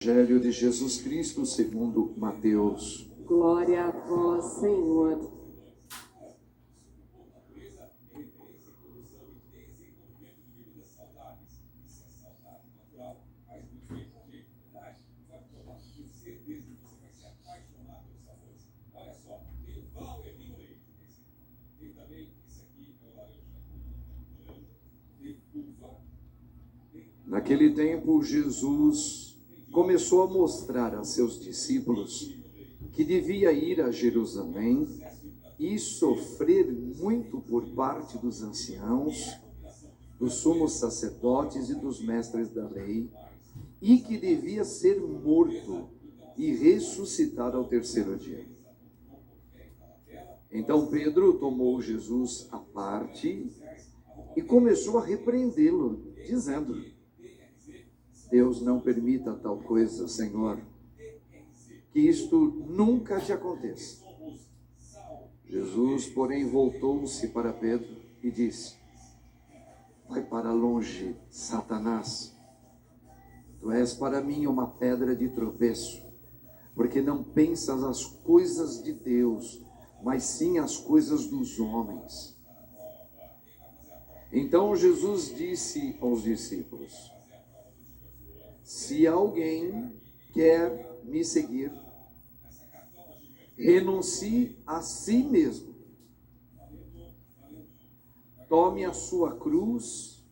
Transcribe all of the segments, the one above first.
Evangelho de Jesus Cristo segundo Mateus. Glória a vós, Senhor. Naquele tempo, Jesus começou a mostrar a seus discípulos que devia ir a Jerusalém e sofrer muito por parte dos anciãos, dos sumos sacerdotes e dos mestres da lei, e que devia ser morto e ressuscitar ao terceiro dia. Então Pedro tomou Jesus à parte e começou a repreendê-lo, dizendo: Deus não permita tal coisa, Senhor, que isto nunca te aconteça. Jesus, porém, voltou-se para Pedro e disse: Vai para longe, Satanás. Tu és para mim uma pedra de tropeço, porque não pensas as coisas de Deus, mas sim as coisas dos homens. Então Jesus disse aos discípulos: Se alguém quer me seguir, renuncie a si mesmo. Tome a sua cruz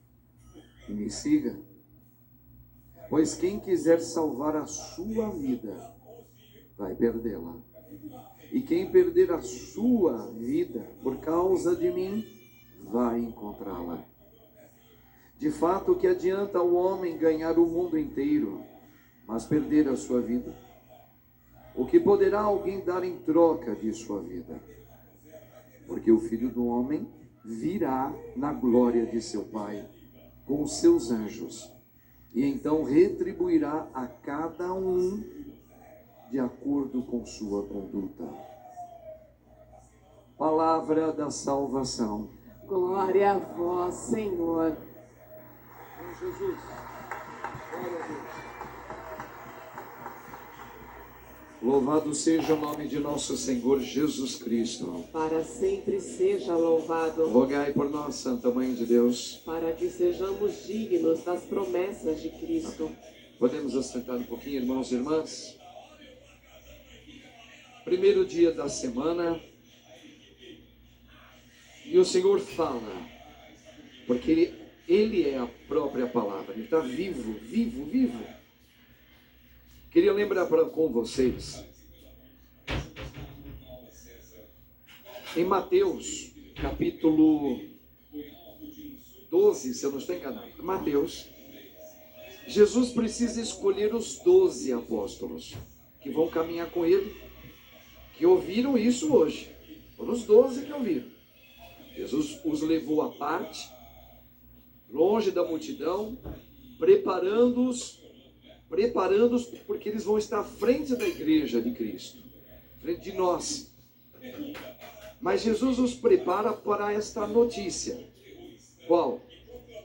e me siga. Pois quem quiser salvar a sua vida, vai perdê-la. E quem perder a sua vida por causa de mim, vai encontrá-la. De fato, o que adianta ao homem ganhar o mundo inteiro, mas perder a sua vida? O que poderá alguém dar em troca de sua vida? Porque o Filho do Homem virá na glória de seu Pai, com os seus anjos, e então retribuirá a cada um de acordo com sua conduta. Palavra da salvação. Glória a vós, Senhor. Jesus, glória a Deus. Louvado seja o nome de nosso Senhor Jesus Cristo. Para sempre seja louvado. Rogai por nós, Santa Mãe de Deus, para que sejamos dignos das promessas de Cristo. Podemos assentar um pouquinho, irmãos e irmãs? Primeiro dia da semana, e o Senhor fala, porque Ele é a própria palavra, Ele está vivo, vivo, vivo. Queria lembrar com vocês, em Mateus, capítulo 12, se eu não estou enganado, Mateus, Jesus precisa escolher os 12 apóstolos, que vão caminhar com Ele, que ouviram isso hoje, foram os 12 que ouviram. Jesus os levou à parte, longe da multidão, preparando-os porque eles vão estar à frente da igreja de Cristo, frente de nós. Mas Jesus os prepara para esta notícia. Qual?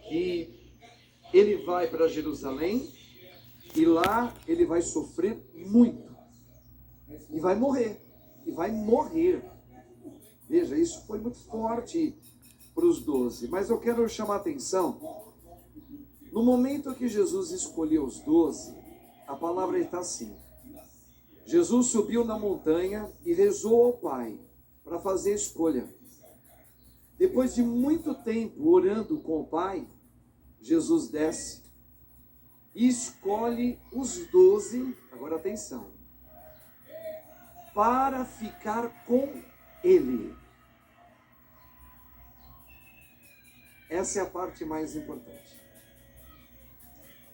Que ele vai para Jerusalém e lá ele vai sofrer muito e vai morrer. Veja, isso foi muito forte para os 12, mas eu quero chamar a atenção. No momento que Jesus escolheu os 12, a palavra está assim: Jesus subiu na montanha e rezou ao Pai para fazer a escolha. Depois de muito tempo orando com o Pai, Jesus desce e escolhe os 12, agora atenção, para ficar com Ele. Essa é a parte mais importante.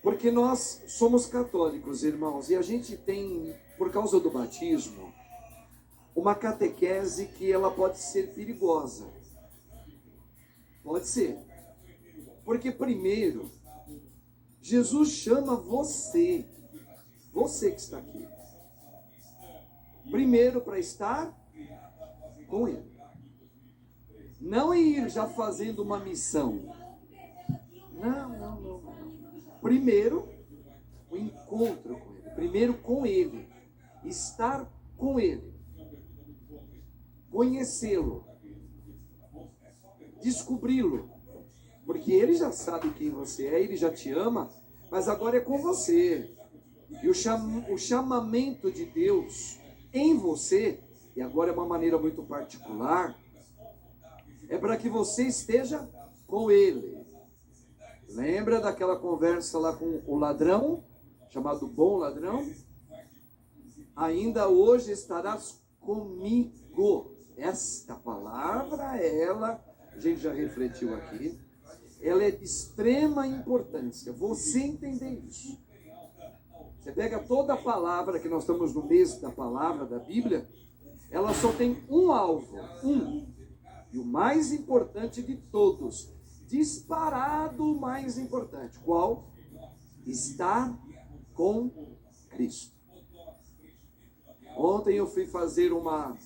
Porque nós somos católicos, irmãos, e a gente tem, por causa do batismo, uma catequese que ela pode ser perigosa. Pode ser. Porque primeiro, Jesus chama você que está aqui, primeiro para estar com Ele. Não ir já fazendo uma missão. Não. Primeiro, o encontro com Ele. Primeiro com Ele, estar com Ele, conhecê-lo, descobri-lo, porque Ele já sabe quem você é, Ele já te ama, mas agora é com você. E o chamamento de Deus em você, e agora é uma maneira muito particular, é para que você esteja com Ele. Lembra daquela conversa lá com o ladrão, chamado bom ladrão? Ainda hoje estarás comigo. Esta palavra, ela, a gente já refletiu aqui, ela é de extrema importância. Você entender isso. Você pega toda a palavra, que nós estamos no mês da palavra da Bíblia, ela só tem um alvo, e o mais importante de todos, disparado o mais importante. Qual? Estar com Cristo. Ontem eu fui fazer uma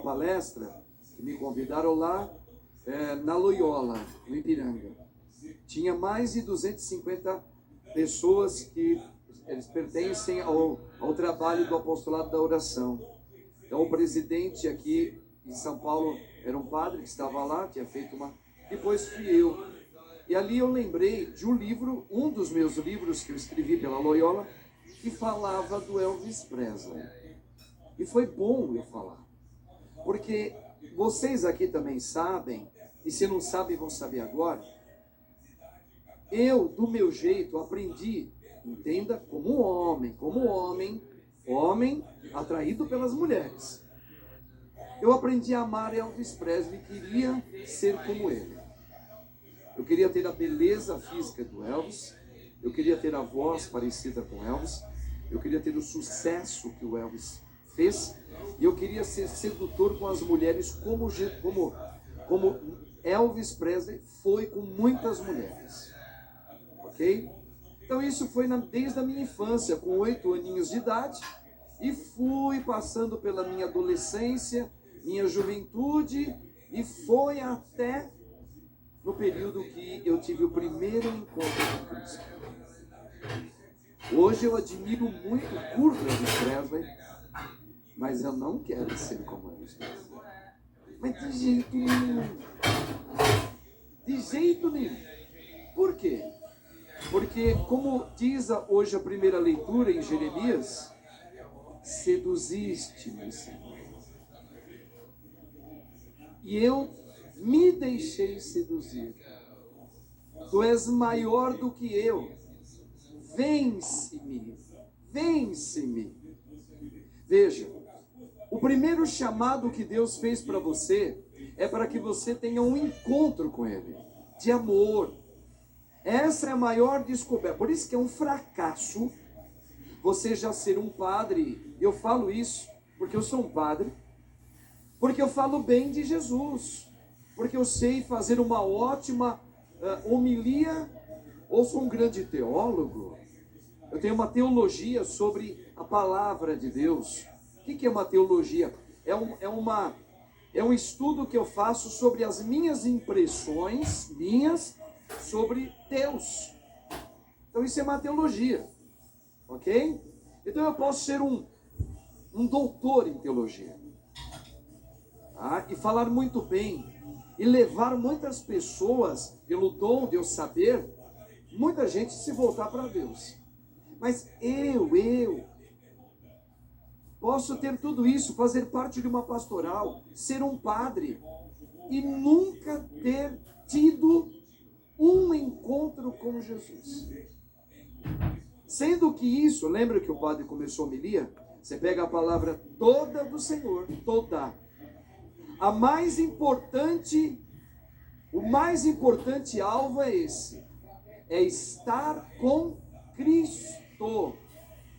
palestra, que me convidaram lá, na Loyola, no Ipiranga. Tinha mais de 250 pessoas que eles pertencem ao trabalho do apostolado da oração. Então o presidente aqui em São Paulo era um padre que estava lá, tinha feito uma... Depois fui eu. E ali eu lembrei de um livro, um dos meus livros que eu escrevi pela Loyola, que falava do Elvis Presley. E foi bom eu falar. Porque vocês aqui também sabem, e se não sabem vão saber agora, eu, do meu jeito, aprendi, entenda, como homem atraído pelas mulheres. Eu aprendi a amar Elvis Presley, queria ser como ele. Eu queria ter a beleza física do Elvis, eu queria ter a voz parecida com Elvis, eu queria ter o sucesso que o Elvis fez, e eu queria ser sedutor com as mulheres como Elvis Presley foi com muitas mulheres. Ok? Então isso foi desde a minha infância, com 8 aninhos de idade, e fui passando pela minha adolescência, minha juventude, e foi até no período que eu tive o primeiro encontro com Cristo. Hoje eu admiro muito o curto Elvis Presley, mas eu não quero ser como Elvis Presley. Mas de jeito nenhum. De jeito nenhum. Por quê? Porque, como diz hoje a primeira leitura em Jeremias, seduziste-me, Senhor. E eu me deixei seduzir. Tu és maior do que eu. Vence-me. Vence-me. Veja, o primeiro chamado que Deus fez para você é para que você tenha um encontro com Ele, de amor. Essa é a maior descoberta. Por isso que é um fracasso você já ser um padre. Eu falo isso porque eu sou um padre, porque eu falo bem de Jesus, porque eu sei fazer uma ótima homilia, ou sou um grande teólogo. Eu tenho uma teologia sobre a palavra de Deus. O que é uma teologia? É um estudo que eu faço sobre as minhas impressões, sobre Deus. Então isso é uma teologia, ok? Então eu posso ser um doutor em teologia, tá? E falar muito bem, e levar muitas pessoas, pelo dom de eu saber, muita gente se voltar para Deus. Mas eu posso ter tudo isso, fazer parte de uma pastoral, ser um padre, e nunca ter tido um encontro com Jesus. Sendo que isso, lembra que o padre começou a homilia? Você pega a palavra toda do Senhor, toda. O mais importante alvo é esse, é estar com Cristo,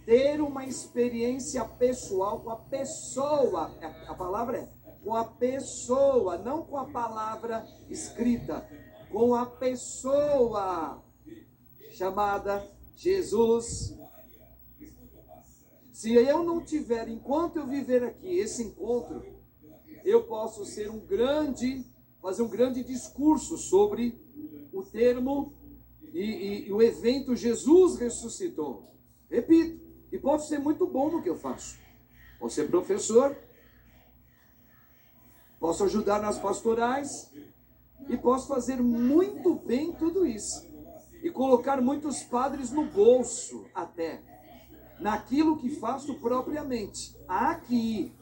ter uma experiência pessoal com a pessoa. A palavra é com a pessoa, não com a palavra escrita, com a pessoa chamada Jesus. Se eu não tiver, enquanto eu viver aqui, esse encontro, eu posso fazer um grande discurso sobre o termo e o evento Jesus ressuscitou. Repito, e posso ser muito bom no que eu faço. Posso ser professor, posso ajudar nas pastorais e posso fazer muito bem tudo isso. E colocar muitos padres no bolso até, naquilo que faço propriamente, aqui.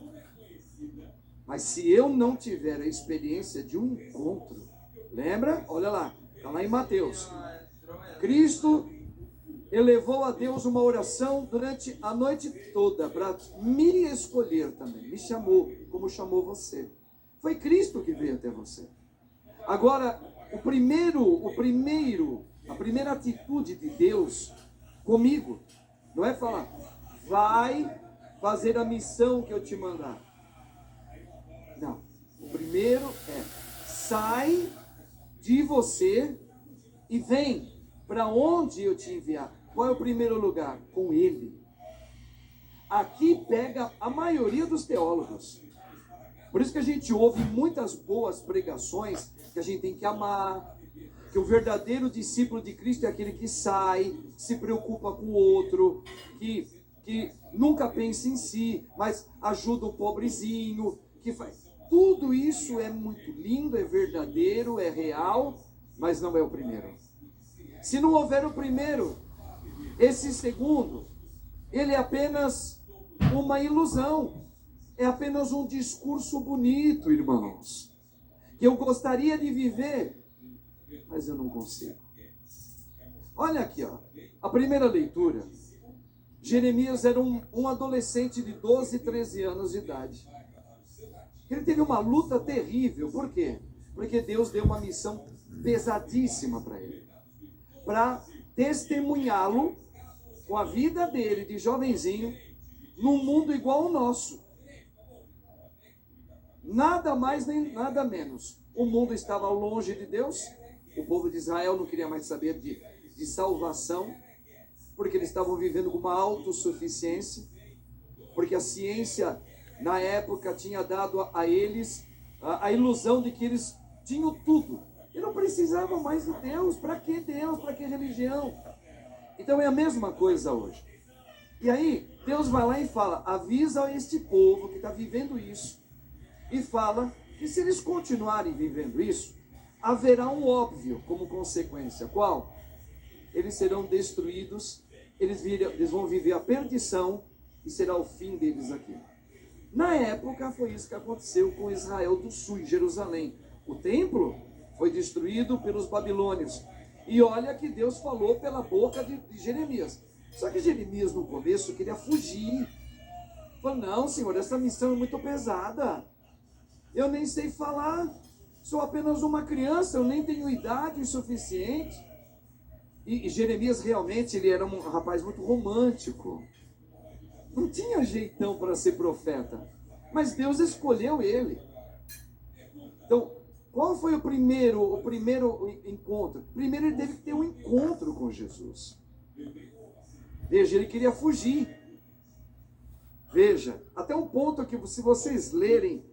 Mas se eu não tiver a experiência de um encontro, lembra? Olha lá, está lá em Mateus. Cristo elevou a Deus uma oração durante a noite toda para me escolher também. Me chamou, como chamou você. Foi Cristo que veio até você. Agora, a primeira atitude de Deus comigo, não é falar, vai fazer a missão que eu te mandar. Não. O primeiro é, sai de você e vem para onde eu te enviar. Qual é o primeiro lugar? Com Ele. Aqui pega a maioria dos teólogos. Por isso que a gente ouve muitas boas pregações, que a gente tem que amar, que o verdadeiro discípulo de Cristo é aquele que sai, se preocupa com o outro, que nunca pensa em si, mas ajuda o pobrezinho, que faz. Tudo isso é muito lindo, é verdadeiro, é real, mas não é o primeiro. Se não houver o primeiro, esse segundo, ele é apenas uma ilusão, é apenas um discurso bonito, irmãos, que eu gostaria de viver, mas eu não consigo. Olha aqui, ó, a primeira leitura. Jeremias era um adolescente de 12, 13 anos de idade. Ele teve uma luta terrível. Por quê? Porque Deus deu uma missão pesadíssima para ele. Para testemunhá-lo com a vida dele de jovenzinho num mundo igual ao nosso. Nada mais nem nada menos. O mundo estava longe de Deus. O povo de Israel não queria mais saber de salvação, porque eles estavam vivendo com uma autossuficiência, porque a ciência na época tinha dado a eles a ilusão de que eles tinham tudo. E não precisavam mais de Deus. Para que Deus? Para que religião? Então é a mesma coisa hoje. E aí, Deus vai lá e fala, avisa a este povo que está vivendo isso, e fala que se eles continuarem vivendo isso, haverá um óbvio como consequência. Qual? Eles serão destruídos, eles vão viver a perdição, e será o fim deles aqui. Na época, foi isso que aconteceu com Israel do Sul, em Jerusalém. O templo foi destruído pelos babilônios. E olha que Deus falou pela boca de Jeremias. Só que Jeremias, no começo, queria fugir. Falou, não, Senhor, essa missão é muito pesada. Eu nem sei falar. Sou apenas uma criança, eu nem tenho idade suficiente. E Jeremias, realmente, ele era um rapaz muito romântico. Não tinha jeitão para ser profeta, mas Deus escolheu ele. Então, qual foi o primeiro encontro? Primeiro ele teve que ter um encontro com Jesus. Veja, ele queria fugir. Veja, até um ponto que se vocês lerem,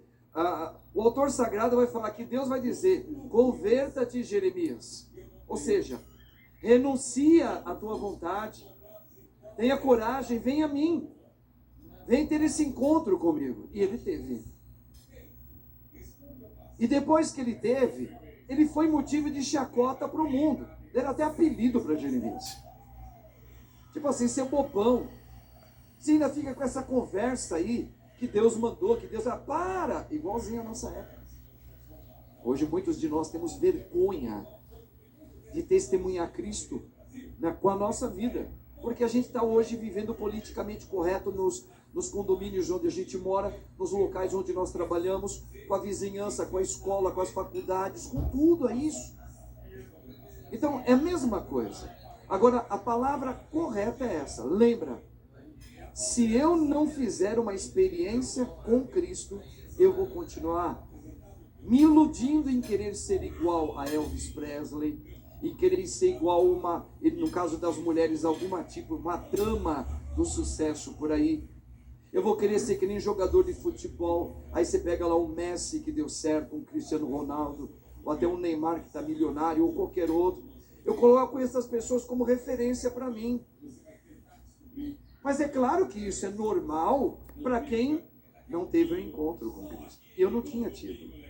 o autor sagrado vai falar que Deus vai dizer, converta-te, Jeremias. Ou seja, renuncia à tua vontade, tenha coragem, venha a mim. Vem ter esse encontro comigo. E ele teve. E depois que ele teve, ele foi motivo de chacota para o mundo. Deram até apelido para Jeremias. Tipo assim, seu bobão. Você ainda fica com essa conversa aí, que Deus mandou, que Deus... para! Igualzinho à nossa época. Hoje muitos de nós temos vergonha de testemunhar Cristo com a nossa vida. Porque a gente está hoje vivendo politicamente correto nos condomínios onde a gente mora, nos locais onde nós trabalhamos, com a vizinhança, com a escola, com as faculdades, com tudo é isso. Então, é a mesma coisa. Agora, a palavra correta é essa. Lembra, se eu não fizer uma experiência com Cristo, eu vou continuar me iludindo em querer ser igual a Elvis Presley, em querer ser igual no caso das mulheres, uma trama do sucesso por aí. Eu vou querer ser que nem jogador de futebol. Aí você pega lá o Messi que deu certo, um Cristiano Ronaldo, ou até um Neymar que está milionário, ou qualquer outro. Eu coloco essas pessoas como referência para mim. Mas é claro que isso é normal para quem não teve um encontro com Cristo. Eu não tinha tido.